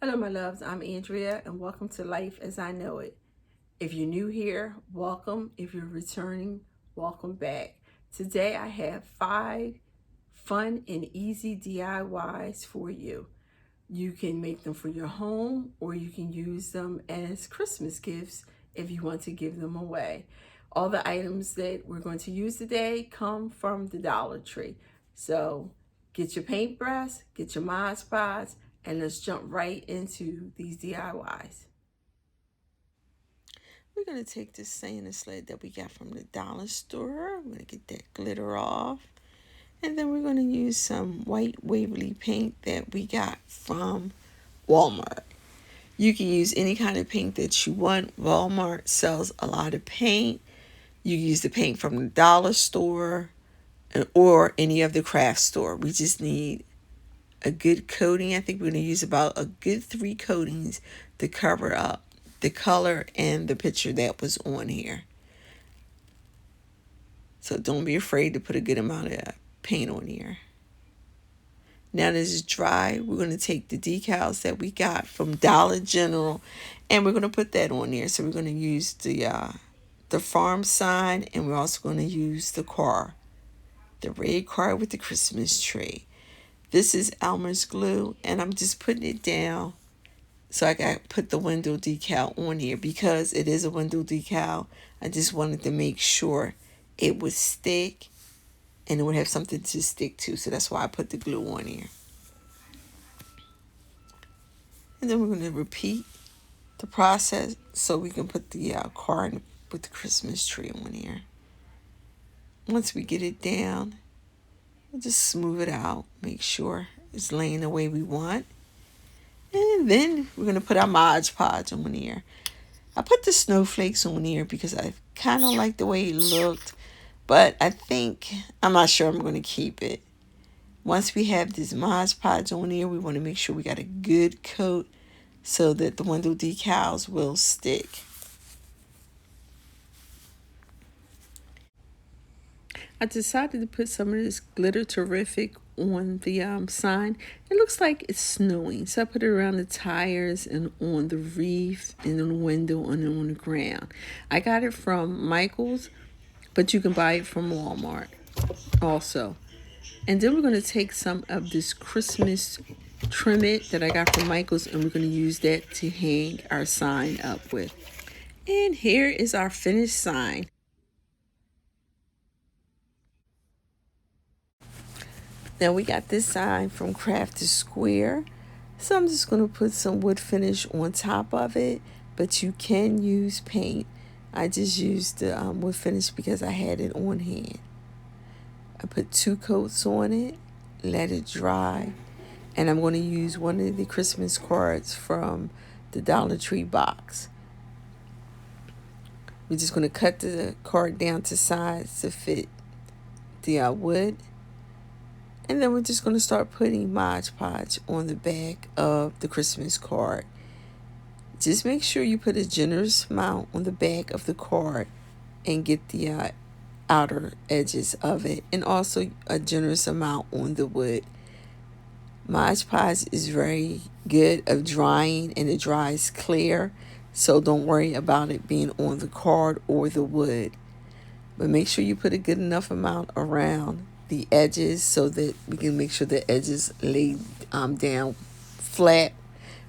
Hello, my loves. I'm Andrea, and welcome to Life as I Know It. If you're new here, welcome. If you're returning, welcome back. Today, I have 5 fun and easy DIYs for you. You can make them for your home, or you can use them as Christmas gifts if you want to give them away. All the items that we're going to use today come from the Dollar Tree. So get your paintbrush, get your Mod Podge, and let's jump right into these DIYs. We're going to take this Santa sled that we got from the dollar store. I'm going to get that glitter off. And then we're going to use some white Waverly paint that we got from Walmart. You can use any kind of paint that you want. Walmart sells a lot of paint. You can use the paint from the dollar store or any of the craft store. We just need a good coating. I think we're going to use about a good 3 coatings to cover up the color and the picture that was on here. So don't be afraid to put a good amount of paint on here. Now this is dry. We're going to take the decals that we got from Dollar General and we're going to put that on there. So we're going to use the farm sign, and we're also going to use the car, the red car with the Christmas tree. This is Elmer's glue, and I'm just putting it down so I got put the window decal on here because it is a window decal. I just wanted to make sure it would stick and it would have something to stick to. So that's why I put the glue on here. And then we're going to repeat the process so we can put the car with the Christmas tree on here. Once we get it down, we'll just smooth it out, make sure it's laying the way we want. And then we're going to put our Mod Podge on here. I put the snowflakes on here because I kind of like the way it looked, but I'm not sure I'm going to keep it. Once we have this Mod Podge on here, we want to make sure we got a good coat so that the window decals will stick. I decided to put some of this Glitter Terrific on the sign. It looks like it's snowing, so I put it around the tires and on the reef and on the window and on the ground. I got it from Michael's, but you can buy it from Walmart also. And then we're going to take some of this Christmas trim it that I got from Michael's, and we're going to use that to hang our sign up with. And here is our finished sign. Now we got this sign from Crafted Square. So I'm just going to put some wood finish on top of it, but you can use paint. I just used the wood finish because I had it on hand. I put 2 coats on it, let it dry, and I'm going to use one of the Christmas cards from the Dollar Tree box. We're just going to cut the card down to size to fit the wood. And then we're just going to start putting Mod Podge on the back of the Christmas card. Just make sure you put a generous amount on the back of the card and get the outer edges of it, and also a generous amount on the wood. Mod Podge is very good of drying, and it dries clear, so don't worry about it being on the card or the wood. But make sure you put a good enough amount around the edges so that we can make sure the edges lay down flat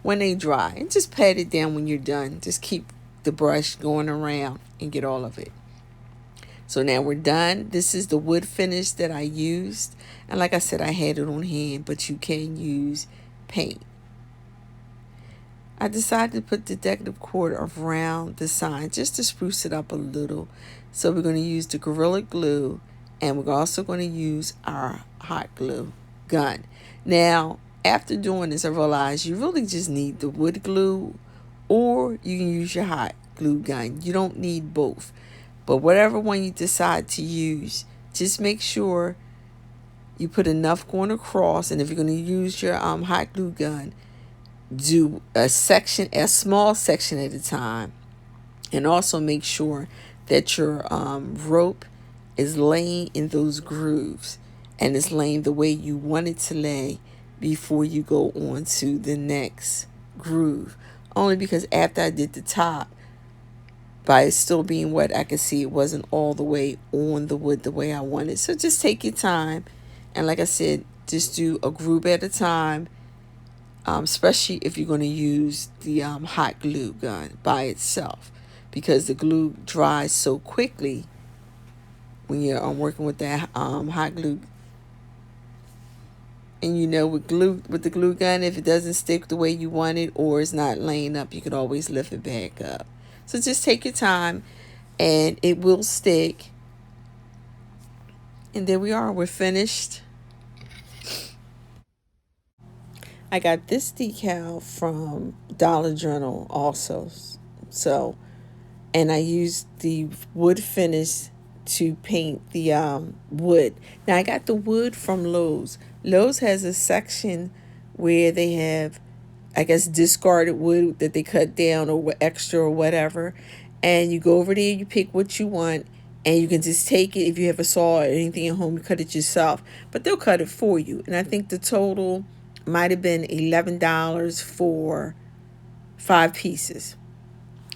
when they dry. And just pat it down when you're done. Just keep the brush going around and get all of it. So now we're done. This is the wood finish that I used. And like I said, I had it on hand, but you can use paint. I decided to put the decorative cord around the sign just to spruce it up a little. So we're going to use the Gorilla Glue, and we're also going to use our hot glue gun. Now, after doing this, I realized you really just need the wood glue, or you can use your hot glue gun. You don't need both. But whatever one you decide to use, just make sure you put enough going across. And if you're going to use your hot glue gun, do a small section at a time. And also make sure that your rope is laying in those grooves and it's laying the way you want it to lay before you go on to the next groove. Only because after I did the top, by it still being wet, I could see it wasn't all the way on the wood the way I wanted. So just take your time. And like I said, just do a groove at a time, especially if you're going to use the hot glue gun by itself, because the glue dries so quickly when you're working with that hot glue. And with the glue gun, if it doesn't stick the way you want it or it's not laying up, you can always lift it back up. So just take your time and it will stick. And there we are, we're finished. I got this decal from Dollar General also. So, and I used the wood finish to paint the wood. Now I got the wood from Lowe's. Lowe's has a section where they have, I guess, discarded wood that they cut down or extra or whatever. And you go over there, you pick what you want, and you can just take it. If you have a saw or anything at home, you cut it yourself. But they'll cut it for you. And I think the total might have been $11 for 5 pieces.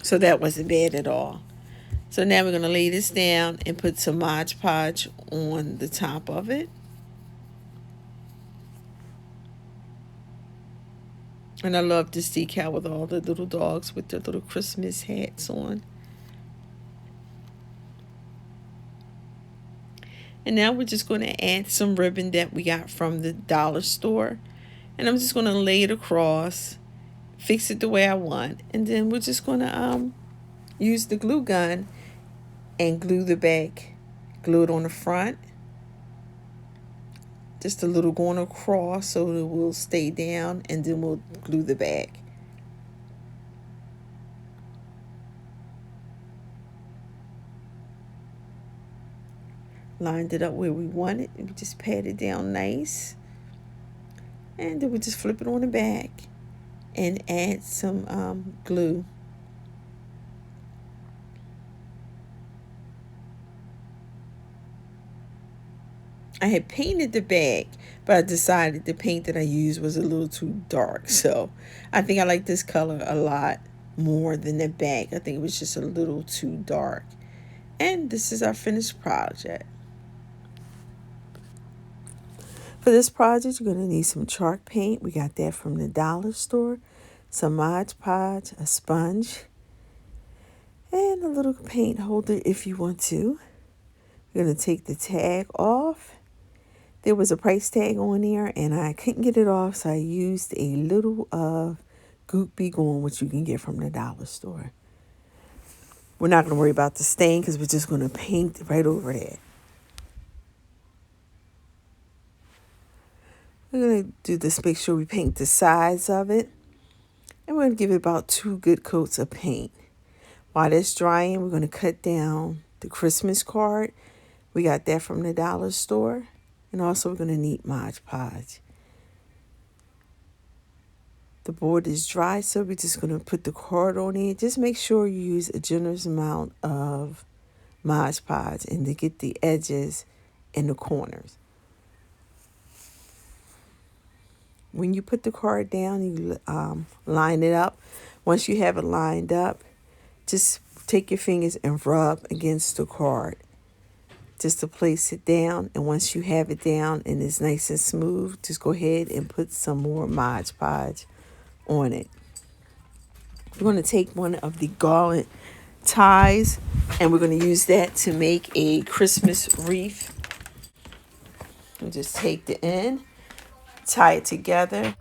So that wasn't bad at all. So now we're going to lay this down and put some Mod Podge on the top of it. And I love this decal with all the little dogs with their little Christmas hats on. And now we're just going to add some ribbon that we got from the dollar store. And I'm just going to lay it across, fix it the way I want. And then we're just going to use the glue gun and glue the back. Glue it on the front. Just a little going across so it will stay down, and then we'll glue the back. Lined it up where we want it, and we just pat it down nice. And then we just flip it on the back and add some glue. I had painted the back, but I decided the paint that I used was a little too dark. So I think I like this color a lot more than the back. I think it was just a little too dark. And this is our finished project. For this project, you're going to need some chalk paint. We got that from the dollar store. Some Mod Podge, a sponge, and a little paint holder if you want to. You're going to take the tag off. There was a price tag on there, and I couldn't get it off, so I used a little of Goop Be Gone, which you can get from the dollar store. We're not going to worry about the stain because we're just going to paint right over that. We're going to do this, make sure we paint the sides of it. And we're going to give it about 2 good coats of paint. While that's drying, we're going to cut down the Christmas card. We got that from the dollar store. And also we're going to need Mod Podge. The board is dry, so we're just going to put the card on it. Just make sure you use a generous amount of Mod Podge and to get the edges and the corners. When you put the card down, you line it up. Once you have it lined up, just take your fingers and rub against the card just to place it down. And once you have it down and it's nice and smooth, just go ahead and put some more Mod Podge on it. We're going to take one of the garland ties and we're going to use that to make a Christmas wreath. And just take the end, tie it together.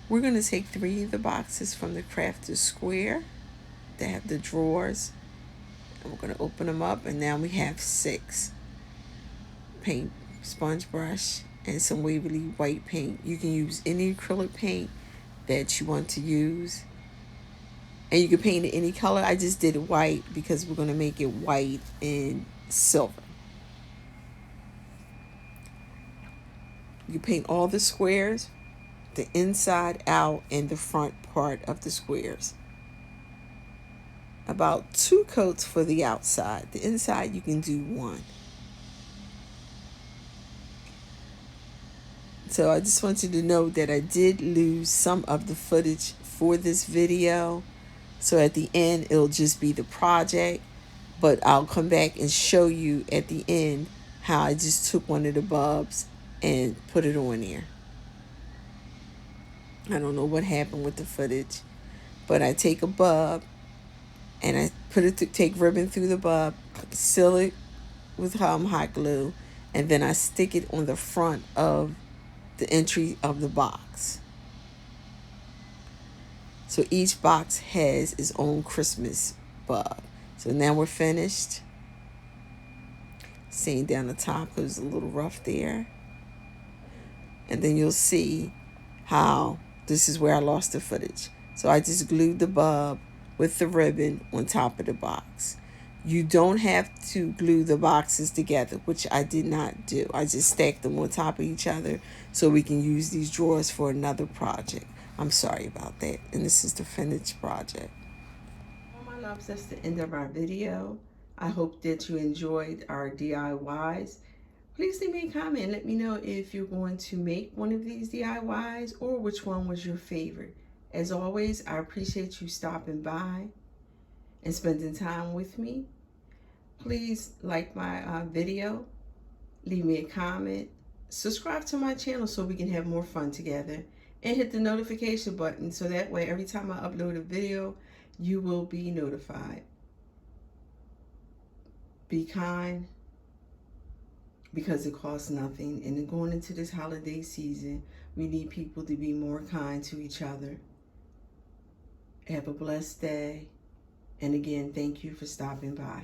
We're going to take 3 of the boxes from the Crafter Square that have the drawers, and we're going to open them up, and now we have 6. Paint, sponge brush, and some Waverly white paint. You can use any acrylic paint that you want to use, and you can paint it any color. I just did it white because we're going to make it white and silver. You paint all the squares, the inside out and the front part of the squares. About 2 coats for the outside. The inside you can do 1. So I just want you to know that I did lose some of the footage for this video. So at the end, it'll just be the project. But I'll come back and show you at the end how I just took one of the bulbs and put it on there. I don't know what happened with the footage. But I take a bulb and I take ribbon through the bulb, seal it with hot glue, and then I stick it on the front of the entry of the box. So each box has its own Christmas bulb. So now we're finished. Seeing down the top, it was a little rough there. And then you'll see how this is where I lost the footage. So I just glued the bulb with the ribbon on top of the box. You don't have to glue the boxes together, which I did not do. I just stacked them on top of each other so we can use these drawers for another project. I'm sorry about that. And this is the finished project. Well, my loves, that's the end of our video. I hope that you enjoyed our DIYs. Please leave me a comment. Let me know if you're going to make one of these DIYs or which one was your favorite. As always, I appreciate you stopping by and spending time with me. Please like my video, leave me a comment, subscribe to my channel so we can have more fun together, and hit the notification button so that way every time I upload a video, you will be notified. Be kind, because it costs nothing. And going into this holiday season, we need people to be more kind to each other. Have a blessed day. And again, thank you for stopping by.